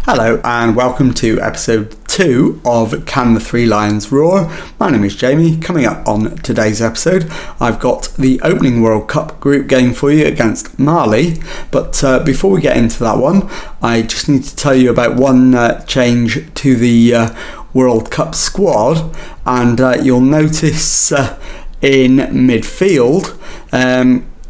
Hello and welcome to episode 2 of Can the Three Lions Roar? My name is Jamie. Coming up on today's episode, I've got the opening World Cup group game for you against Mali. But before we get into that one, I just need to tell you about one change to the World Cup squad. And you'll notice in midfield,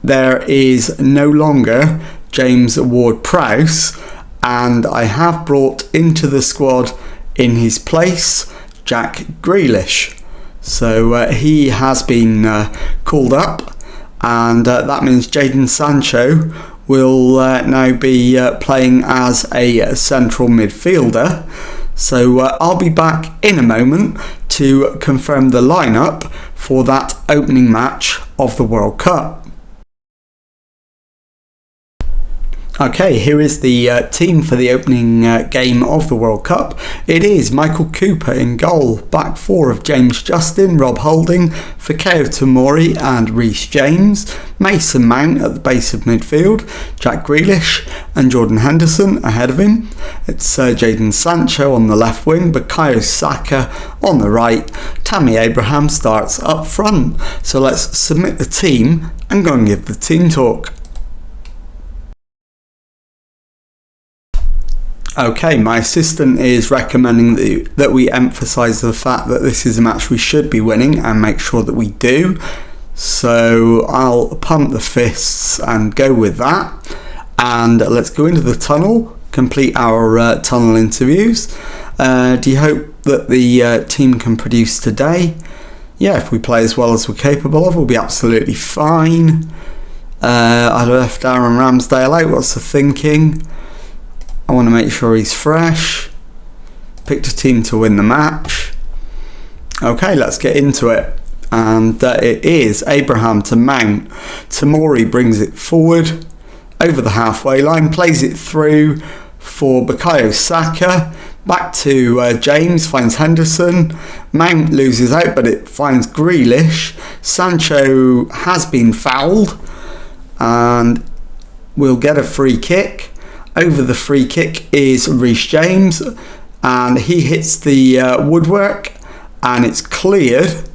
there is no longer James Ward-Prowse. And I have brought into the squad in his place Jack Grealish. So he has been called up, and that means Jadon Sancho will now be playing as a central midfielder. So I'll be back in a moment to confirm the lineup for that opening match of the World Cup. Okay, here is the team for the opening game of the World Cup. It is Michael Cooper in goal, back four of James Justin, Rob Holding, Fikayo Tomori and Reece James, Mason Mount at the base of midfield, Jack Grealish and Jordan Henderson ahead of him. It's Jadon Sancho on the left wing, Bukayo Saka on the right. Tammy Abraham starts up front. So let's submit the team and go and give the team talk. Okay, my assistant is recommending that we emphasise the fact that this is a match we should be winning and make sure that we do. So I'll pump the fists and go with that. And let's go into the tunnel, complete our tunnel interviews. Do you hope that the team can produce today? Yeah, if we play as well as we're capable of, we'll be absolutely fine. I left Aaron Ramsdale out. What's the thinking? I want to make sure he's fresh. Picked a team to win the match. Okay, let's get into it. And it is Abraham to Mount. Tomori brings it forward over the halfway line, plays it through for Bukayo Saka. Back to James, finds Henderson. Mount loses out, but it finds Grealish. Sancho has been fouled and will get a free kick. Over the free kick is Reece James, and he hits the woodwork and it's cleared,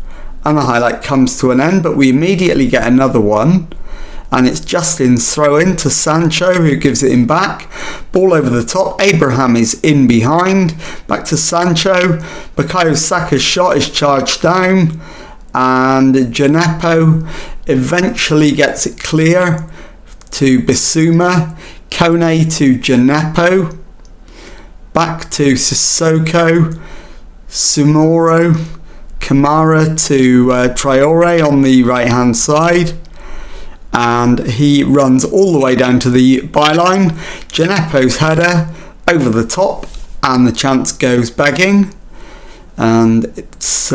and the highlight comes to an end, but we immediately get another one, and it's Justin's throw in to Sancho, who gives it him back. Ball over the top, Abraham is in behind, back to Sancho. Bukayo Saka's shot is charged down, and Gineppo eventually gets it clear to Bissouma. Kone to Gineppo, back to Sissoko, Sumoro, Kamara to Traore on the right hand side, and he runs all the way down to the byline. Gineppo's header over the top, and the chance goes begging, and it's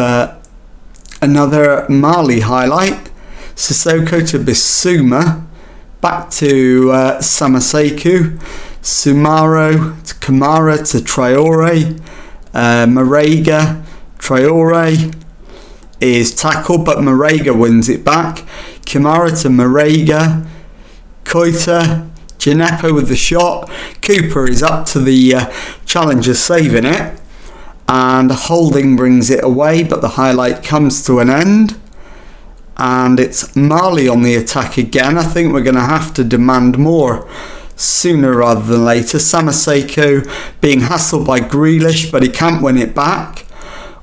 another Mali highlight. Sissoko to Bissouma, back to Samaseku, Sumaro to Kamara to Traore, Marega, Traore is tackled but Marega wins it back, Kamara to Marega, Koita, Gineppo with the shot, Cooper is up to the challenger saving it, and Holding brings it away, but the highlight comes to an end. And it's Mali on the attack again. I think we're going to have to demand more sooner rather than later. Samaseku being hassled by Grealish, but he can't win it back.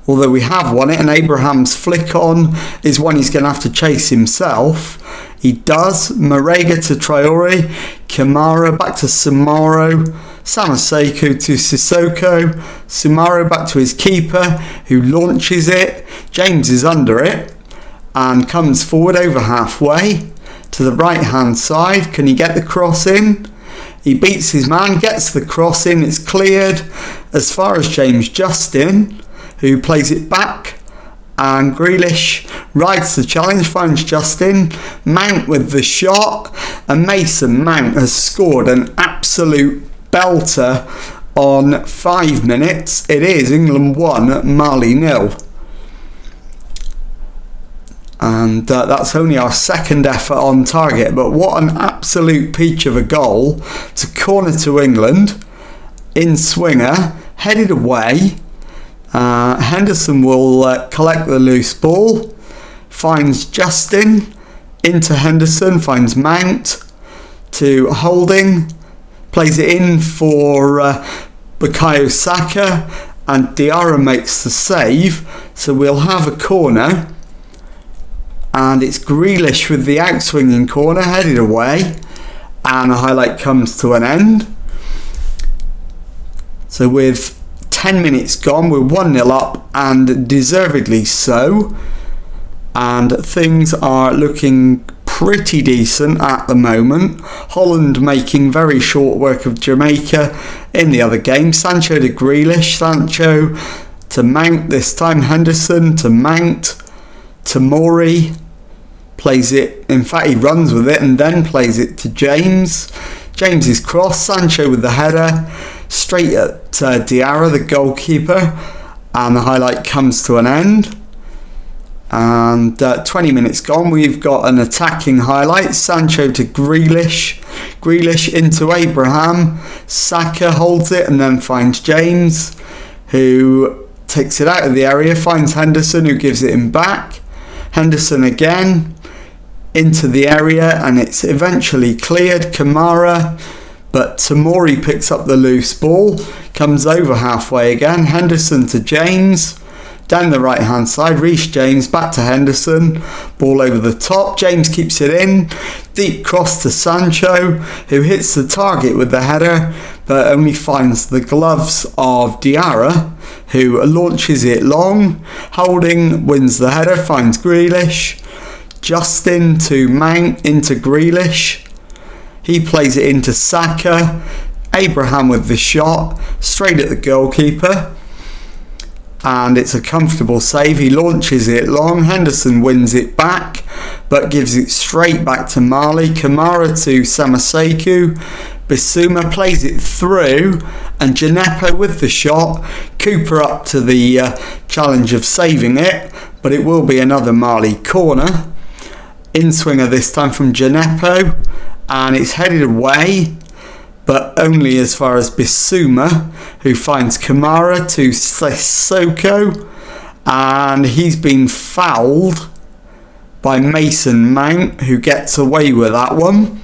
Although we have won it, and Abraham's flick on is one he's going to have to chase himself. He does. Marega to Traore, Kamara back to Sumaro, Samaseku to Sissoko, Sumaro back to his keeper, who launches it. James is under it and comes forward over halfway to the right hand side. Can he get the cross in? He beats his man, gets the cross in, it's cleared as far as James Justin, who plays it back, and Grealish rides the challenge, finds Justin, Mount with the shot, and Mason Mount has scored an absolute belter on 5 minutes. It is England 1, Mali 0. And that's only our second effort on target, but what an absolute peach of a goal to corner to England. in swinger, headed away. Henderson will collect the loose ball, finds Justin, into Henderson, finds Mount, to Holding, plays it in for Bukayo Saka, and Diarra makes the save. So we'll have a corner, and it's Grealish with the outswinging corner, headed away, and the highlight comes to an end. So with 10 minutes gone, we're 1-0 up, and deservedly so, and things are looking pretty decent at the moment. Holland making very short work of Jamaica in the other game. Sancho to Grealish, Sancho to Mount, this time Henderson to Mount, to Mori, plays it, in fact he runs with it and then plays it to James. James's cross, Sancho with the header, straight at Diarra, the goalkeeper, and the highlight comes to an end. And 20 minutes gone, we've got an attacking highlight. Sancho to Grealish, Grealish into Abraham, Saka holds it and then finds James, who takes it out of the area, finds Henderson, who gives it him back. Henderson again into the area, and it's eventually cleared. Kamara, but Tamori picks up the loose ball, comes over halfway again. Henderson to James, down the right hand side, Reece James back to Henderson, ball over the top, James keeps it in, deep cross to Sancho, who hits the target with the header but only finds the gloves of Diarra, who launches it long. Holding wins the header, finds Grealish, Justin to Mount, into Grealish, he plays it into Saka, Abraham with the shot, straight at the goalkeeper, and it's a comfortable save. He launches it long, Henderson wins it back but gives it straight back to Marley. Kamara to Samaseku, Bissouma plays it through, and Gineppo with the shot. Cooper up to the challenge of saving it, but it will be another Marley corner. In-swinger this time from Gineppo, and it's headed away, but only as far as Bissouma, who finds Kamara to Sissoko, and he's been fouled by Mason Mount, who gets away with that one.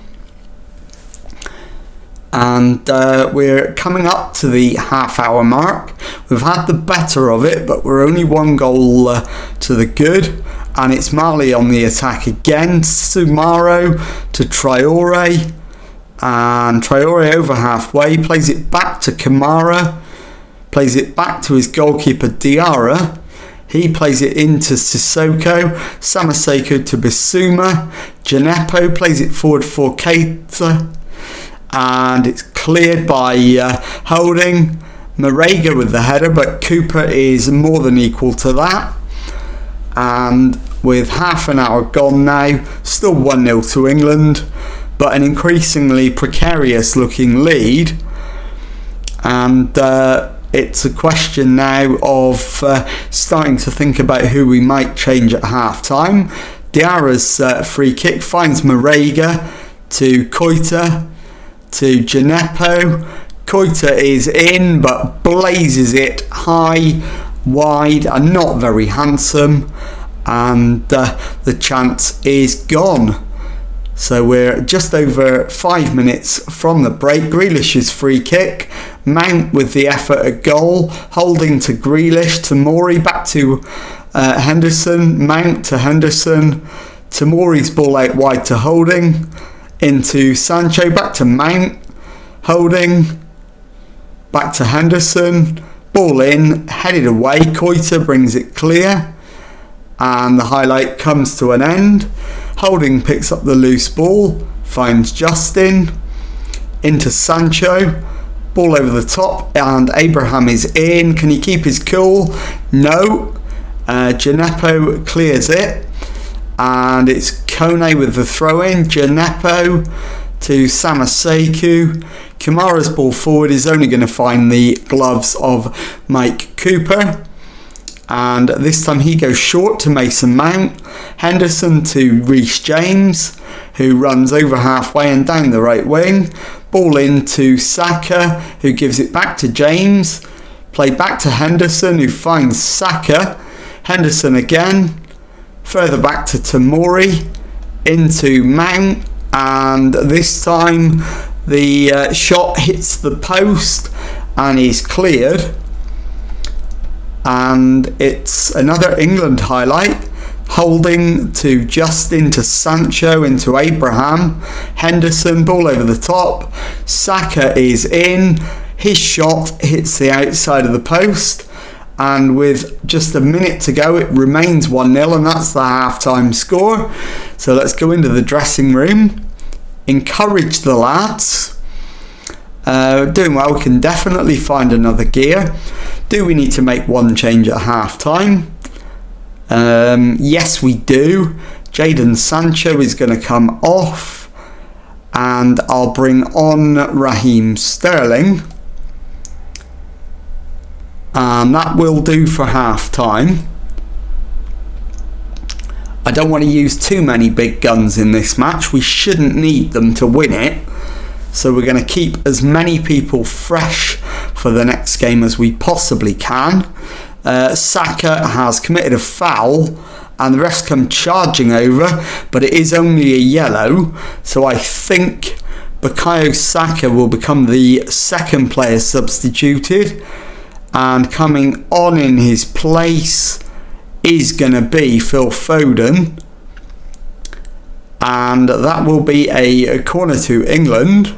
And we're coming up to the half-hour mark. We've had the better of it, but we're only one goal to the good, and it's Marley on the attack again. Sumaro to Traore, and Traore over halfway, plays it back to Kamara, plays it back to his goalkeeper Diarra, he plays it into Sissoko, Samaseko to Bissouma, Gineppo plays it forward for Keita, and it's cleared by Holding. Marega with the header, but Cooper is more than equal to that. And with half an hour gone now, still 1-0 to England, but an increasingly precarious looking lead. And it's a question now of starting to think about who we might change at half time. Diarra's free kick finds Marega to Keita, to Gineppo. Keita is in but blazes it high, wide, and not very handsome, and the chance is gone. So we're just over 5 minutes from the break. Grealish's free kick, Mount with the effort at goal, Holding to Grealish, to Mori, back to Henderson, Mount to Henderson, to Mori's ball out wide to Holding, into Sancho, back to Mount, Holding, back to Henderson, ball in, headed away, Keita brings it clear, and the highlight comes to an end. Holding picks up the loose ball, finds Justin, into Sancho, ball over the top, and Abraham is in. Can he keep his cool? No. Gineppo clears it, and it's Kone with the throw-in. Gineppo to Samaseku. Kamara's ball forward is only going to find the gloves of Mike Cooper, and this time he goes short to Mason Mount. Henderson to Reece James, who runs over halfway and down the right wing. Ball into Saka, who gives it back to James. Play back to Henderson, who finds Saka. Henderson again. Further back to Tomori. Into Mount. And this time the shot hits the post and is cleared. And it's another England highlight. Holding to Justin, to Sancho, into Abraham. Henderson, ball over the top. Saka is in. His shot hits the outside of the post. And with just a minute to go, it remains 1-0, and that's the half-time score. So let's go into the dressing room. Encourage the lads. Doing well, we can definitely find another gear. Do we need to make one change at half-time? Yes, we do. Jadon Sancho is going to come off, and I'll bring on Raheem Sterling, and that will do for half time. I don't want to use too many big guns in this match. We shouldn't need them to win it, so we're going to keep as many people fresh for the next game as we possibly can. Saka has committed a foul and the rest come charging over, but it is only a yellow, so I think Bukayo Saka will become the second player substituted, and coming on in his place is going to be Phil Foden, and that will be a corner to England,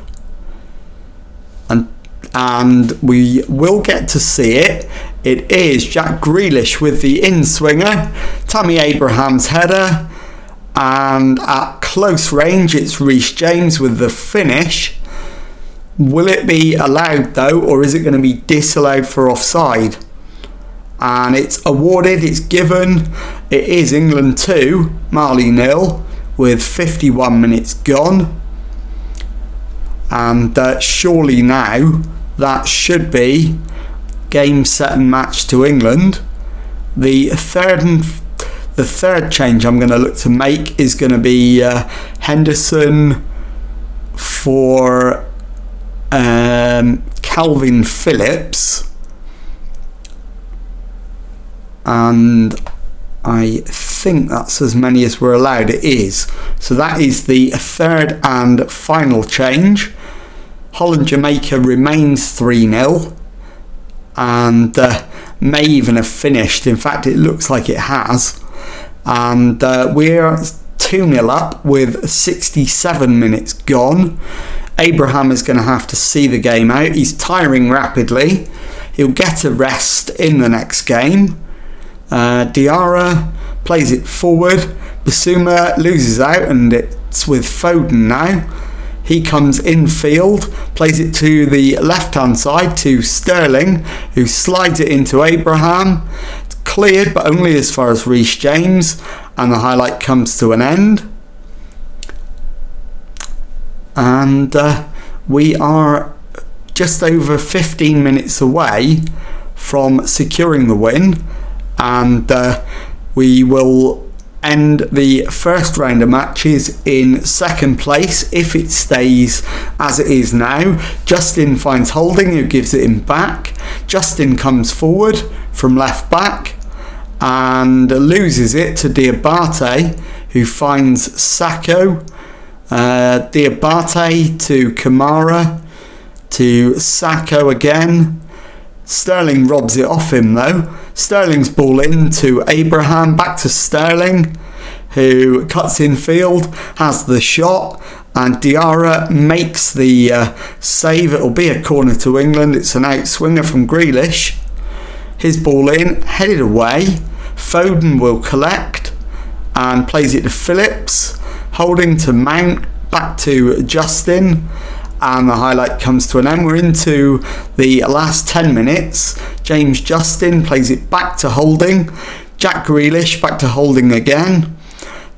and we will get to see it. It is Jack Grealish with the in-swinger, Tammy Abraham's header, and at close range it's Reece James with the finish. Will it be allowed though, or is it going to be disallowed for offside? And it's awarded, it's given. It is England 2, Mali 0, with 51 minutes gone. And surely now that should be game, set and match to England. The third change I'm going to look to make is going to be Henderson for Calvin Phillips, and I think that's as many as we're allowed. It is. So that is the third and final change. Holland-Jamaica remains 3-0 and may even have finished. In fact, it looks like it has. And we're 2-0 up with 67 minutes gone. Abraham is going to have to see the game out. He's tiring rapidly. He'll get a rest in the next game. Diarra plays it forward. Basuma loses out and it's with Foden now. He comes infield, plays it to the left-hand side to Sterling, who slides it into Abraham. It's cleared, but only as far as Reece James, and the highlight comes to an end. And we are just over 15 minutes away from securing the win, and we will end the first round of matches in second place if it stays as it is now. Justin finds Holding, who gives it him back. Justin comes forward from left back and loses it to Diabate, who finds Sacco. Diabate to Kamara, to Sacco again. Sterling robs it off him though. Sterling's ball in to Abraham, back to Sterling, who cuts in field, has the shot, and Diarra makes the save. It'll be a corner to England. It's an outswinger from Grealish. His ball in, headed away. Foden will collect and plays it to Phillips. Holding to Mount, back to Justin, and the highlight comes to an end. We're into the last 10 minutes. James Justin plays it back to Holding. Jack Grealish back to Holding again.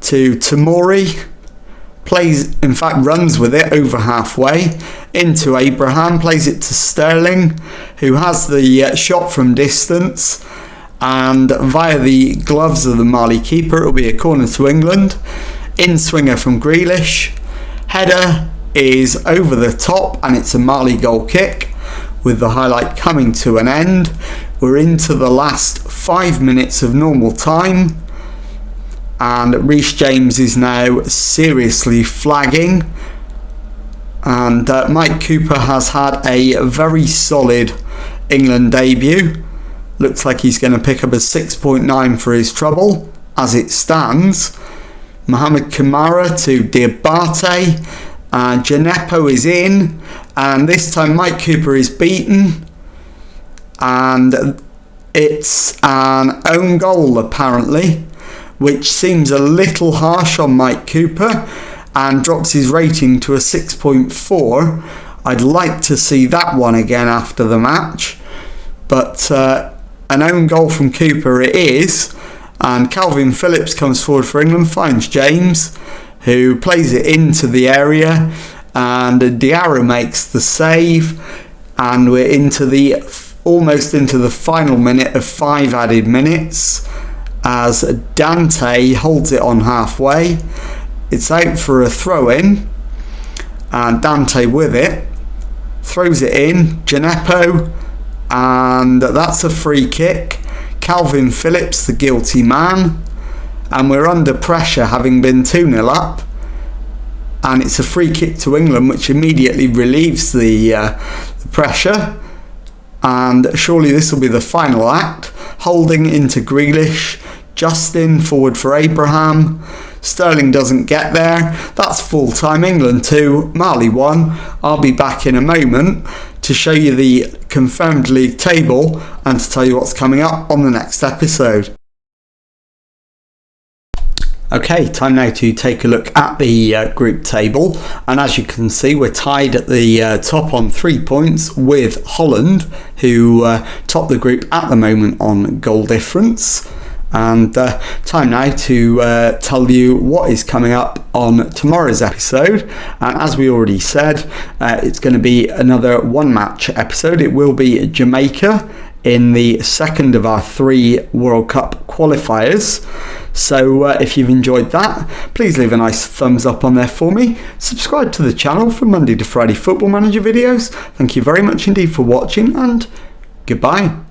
To Tomori. Runs with it over halfway. Into Abraham. Plays it to Sterling, who has the shot from distance. And via the gloves of the Mali keeper, it'll be a corner to England. In swinger from Grealish. Header is over the top, and it's a Mali goal kick, with the highlight coming to an end. We're into the last 5 minutes of normal time, and Reece James is now seriously flagging, and Mike Cooper has had a very solid England debut. Looks like he's going to pick up a 6.9 for his trouble as it stands. Mohamed Kamara to Diabate, and Gineppo is in, and this time Mike Cooper is beaten, and it's an own goal apparently, which seems a little harsh on Mike Cooper and drops his rating to a 6.4. I'd like to see that one again after the match, but an own goal from Cooper it is, and Calvin Phillips comes forward for England, finds James, who plays it into the area, and Diarra makes the save, and we're almost into the final minute of 5 added minutes, as Dante holds it on halfway. It's out for a throw-in, and Dante with it throws it in, Gineppo, and that's a free kick. Calvin Phillips, the guilty man, and we're under pressure, having been 2-0 up, and it's a free kick to England, which immediately relieves the pressure, and surely this will be the final act. Holding into Grealish, Justin forward for Abraham, Sterling doesn't get there. That's full time. England 2, Mali 1. I'll be back in a moment to show you the confirmed league table and to tell you what's coming up on the next episode. Okay, time now to take a look at the group table, and as you can see, we're tied at the top on 3 points with Holland, who top the group at the moment on goal difference. And time now to tell you what is coming up on tomorrow's episode. And as we already said, it's going to be another one-match episode. It will be Jamaica in the second of our 3 World Cup qualifiers. So if you've enjoyed that, please leave a nice thumbs up on there for me. Subscribe to the channel for Monday to Friday Football Manager videos. Thank you very much indeed for watching, and goodbye.